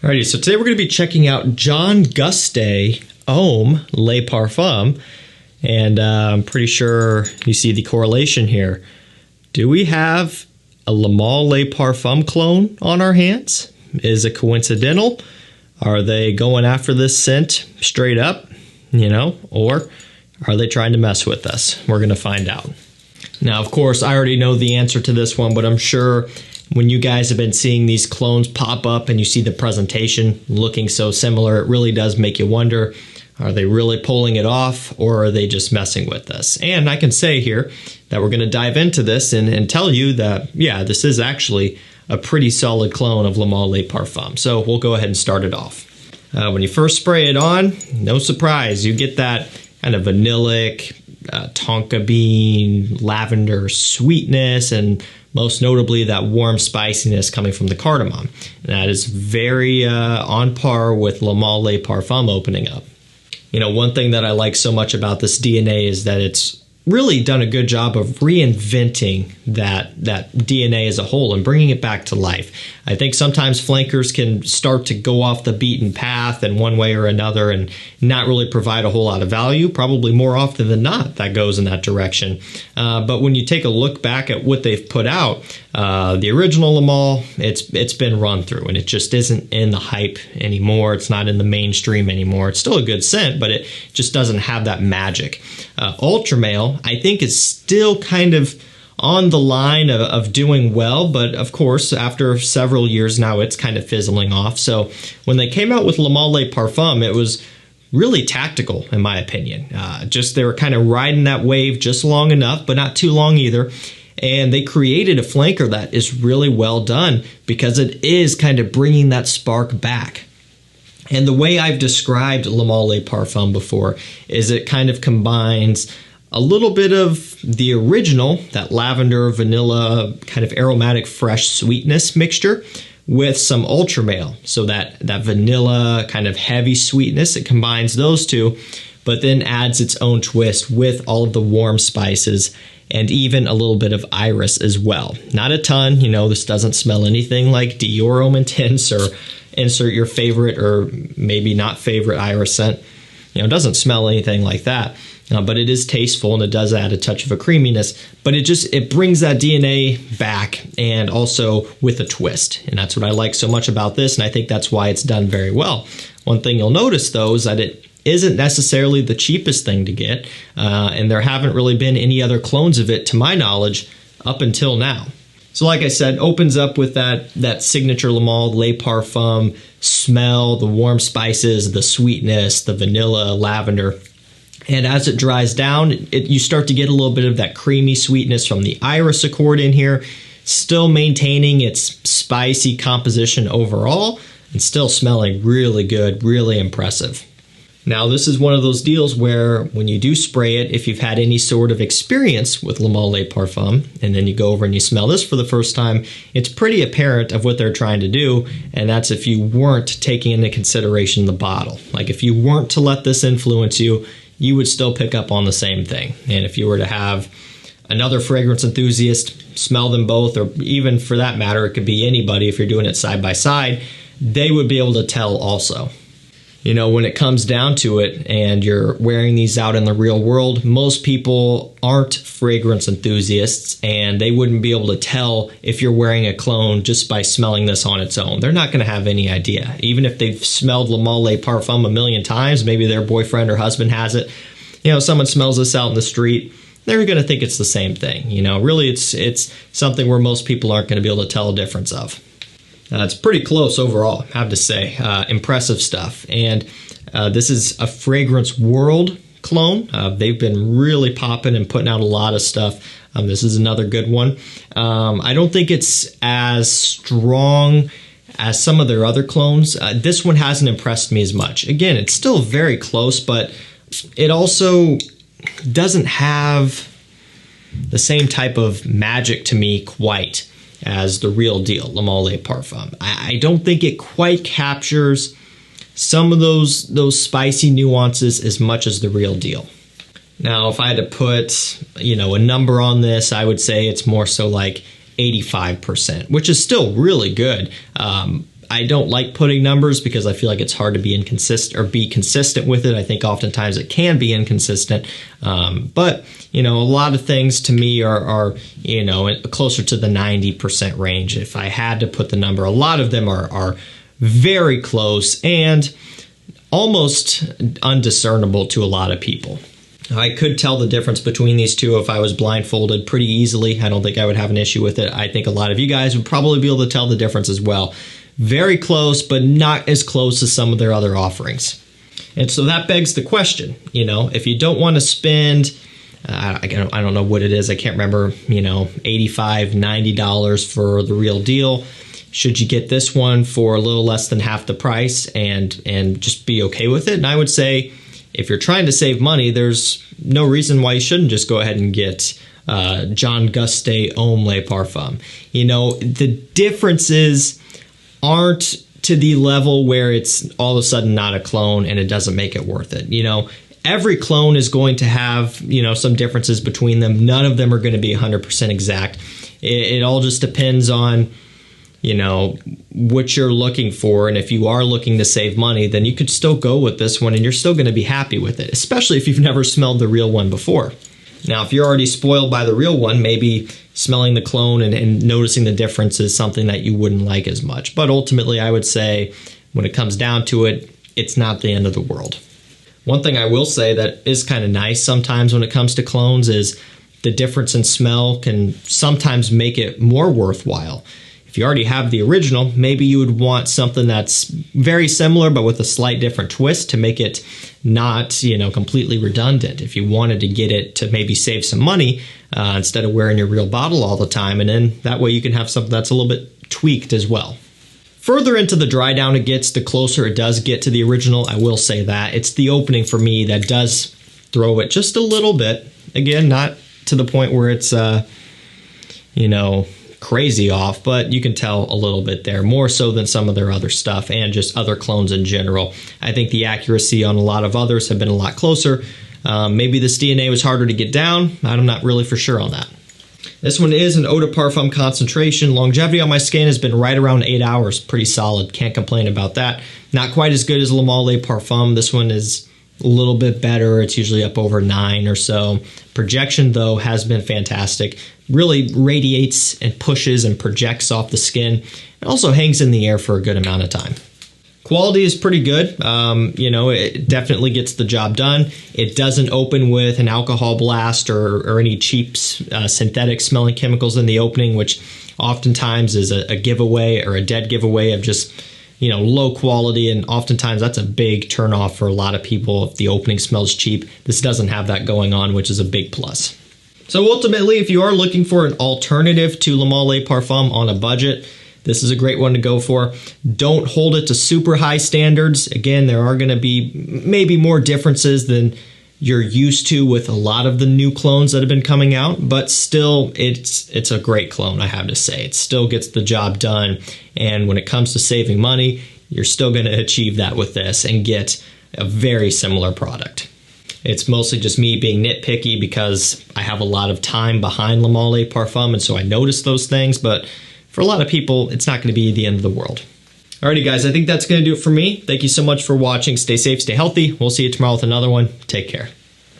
Alrighty, so today we're going to be checking out John Gustay Homme Le Parfum, and I'm pretty sure you see the correlation here. Do we have a Le Male Le Parfum clone on our hands? Is it coincidental? Are they going after this scent straight up, or are they trying to mess with us? We're going to find out. Now, of course, I already know the answer to this one, but I'm sure when you guys have been seeing these clones pop up and you see the presentation looking so similar, it really does make you wonder, are they really pulling it off or are they just messing with us? And I can say here that we're going to dive into this and tell you that, yeah, this is actually a pretty solid clone of Le Male Le Parfum. So we'll go ahead and start it off. When you first spray it on, no surprise, you get that kind of vanillic, tonka bean, lavender sweetness, and most notably that warm spiciness coming from the cardamom. And that is very on par with Le Male Le Parfum opening up. One thing that I like so much about this DNA is that it's really done a good job of reinventing that DNA as a whole and bringing it back to life. I think sometimes flankers can start to go off the beaten path in one way or another and not really provide a whole lot of value. Probably more often than not that goes in that direction. But when you take a look back at what they've put out, the original Le Male, it's been run through and it just isn't in the hype anymore. It's not in the mainstream anymore. It's still a good scent, but it just doesn't have that magic. Ultra Male, I think, is still kind of on the line of doing well, but of course, after several years now, it's kind of fizzling off. So when they came out with Le Male Le Parfum, it was really tactical, in my opinion. They were kind of riding that wave just long enough, but not too long either. And they created a flanker that is really well done because it is kind of bringing that spark back. And the way I've described Le Male Le Parfum before is it kind of combines a little bit of the original, that lavender, vanilla, kind of aromatic, fresh sweetness mixture with some Ultra Male. So that vanilla kind of heavy sweetness, it combines those two, but then adds its own twist with all of the warm spices and even a little bit of iris as well. Not a ton, this doesn't smell anything like Dior Homme Intense or insert your favorite or maybe not favorite iris scent. It doesn't smell anything like that. But it is tasteful and it does add a touch of a creaminess, but it brings that DNA back and also with a twist. And that's what I like so much about this, and I think that's why it's done very well. One thing you'll notice though is that it isn't necessarily the cheapest thing to get, and there haven't really been any other clones of it to my knowledge up until now. So like I said, opens up with that signature Le Male Le Parfum smell, the warm spices, the sweetness, the vanilla, lavender. And as it dries down, you start to get a little bit of that creamy sweetness from the iris accord in here, still maintaining its spicy composition overall and still smelling really good, really impressive. Now, this is one of those deals where when you do spray it, if you've had any sort of experience with Le Male Le Parfum, and then you go over and you smell this for the first time, it's pretty apparent of what they're trying to do, and that's if you weren't taking into consideration the bottle. Like if you weren't to let this influence you, you would still pick up on the same thing. And if you were to have another fragrance enthusiast smell them both, or even for that matter, it could be anybody if you're doing it side by side, they would be able to tell also. When it comes down to it and you're wearing these out in the real world, most people aren't fragrance enthusiasts and they wouldn't be able to tell if you're wearing a clone just by smelling this on its own. They're not going to have any idea. Even if they've smelled Le Male Le Parfum a million times, maybe their boyfriend or husband has it. Someone smells this out in the street, they're going to think it's the same thing. Really it's something where most people aren't going to be able to tell a difference of. It's pretty close overall, I have to say. Impressive stuff. And this is a Fragrance World clone. They've been really popping and putting out a lot of stuff. This is another good one. I don't think it's as strong as some of their other clones. This one hasn't impressed me as much. Again, it's still very close, but it also doesn't have the same type of magic to me quite as the real deal, Le Male Le Parfum. I don't think it quite captures some of those spicy nuances as much as the real deal. Now, if I had to put, a number on this, I would say it's more so like 85%, which is still really good. I don't like putting numbers because I feel like it's hard to be inconsistent or be consistent with it. I think oftentimes it can be inconsistent. But, you know, a lot of things to me are, you know, closer to the 90% range. If I had to put the number, a lot of them are very close and almost undiscernible to a lot of people. I could tell the difference between these two if I was blindfolded pretty easily. I don't think I would have an issue with it. I think a lot of you guys would probably be able to tell the difference as well. Very close, but not as close as some of their other offerings. And so that begs the question, you know, if you don't want to spend, I don't know what it is, I can't remember, you know, $85, $90 for the real deal. Should you get this one for a little less than half the price and just be okay with it? And I would say, if you're trying to save money, there's no reason why you shouldn't just go ahead and get John Gustay Homme Le Parfum. You know, the differences aren't to the level where it's all of a sudden not a clone and it doesn't make it worth it. You know, every clone is going to have, you know, some differences between them. None of them are going to be 100% exact. It all just depends on, you know, what you're looking for. And if you are looking to save money, then you could still go with this one and you're still going to be happy with it, especially if you've never smelled the real one before. Now, if you're already spoiled by the real one, maybe smelling the clone and noticing the difference is something that you wouldn't like as much. But ultimately, I would say when it comes down to it, it's not the end of the world. One thing I will say that is kind of nice sometimes when it comes to clones is the difference in smell can sometimes make it more worthwhile. If you already have the original, maybe you would want something that's very similar but with a slight different twist to make it not, you know, completely redundant. If you wanted to get it to maybe save some money instead of wearing your real bottle all the time, and then that way you can have something that's a little bit tweaked as well. Further into the dry down it gets, the closer it does get to the original. I will say that. It's the opening for me that does throw it just a little bit. Again, not to the point where it's, you know, crazy off, but you can tell a little bit there, more so than some of their other stuff and just other clones in general. I think the accuracy on a lot of others have been a lot closer. Maybe this DNA was harder to get down. I'm not really for sure on that. This one is an eau de parfum concentration. Longevity on my skin has been right around 8 hours. Pretty solid. Can't complain about that. Not quite as good as Le Male Le Parfum. This one is a little bit better. It's usually up over 9 or so. Projection, though, has been fantastic. Really radiates and pushes and projects off the skin. It also hangs in the air for a good amount of time. Quality is pretty good. You know, it definitely gets the job done. It doesn't open with an alcohol blast or any cheap synthetic smelling chemicals in the opening, which oftentimes is a giveaway or a dead giveaway of just, you know, low quality, and oftentimes that's a big turnoff for a lot of people if the opening smells cheap. This doesn't have that going on, which is a big plus. So ultimately, if you are looking for an alternative to Le Male Le Parfum on a budget, this is a great one to go for. Don't hold it to super high standards. Again, there are going to be maybe more differences than you're used to with a lot of the new clones that have been coming out, but still, it's a great clone, I have to say. It still gets the job done, and when it comes to saving money, you're still going to achieve that with this and get a very similar product. It's mostly just me being nitpicky because I have a lot of time behind Le Male Le Parfum, and so I notice those things, but for a lot of people, it's not going to be the end of the world. Alrighty guys, I think that's going to do it for me. Thank you so much for watching. Stay safe, stay healthy. We'll see you tomorrow with another one. Take care.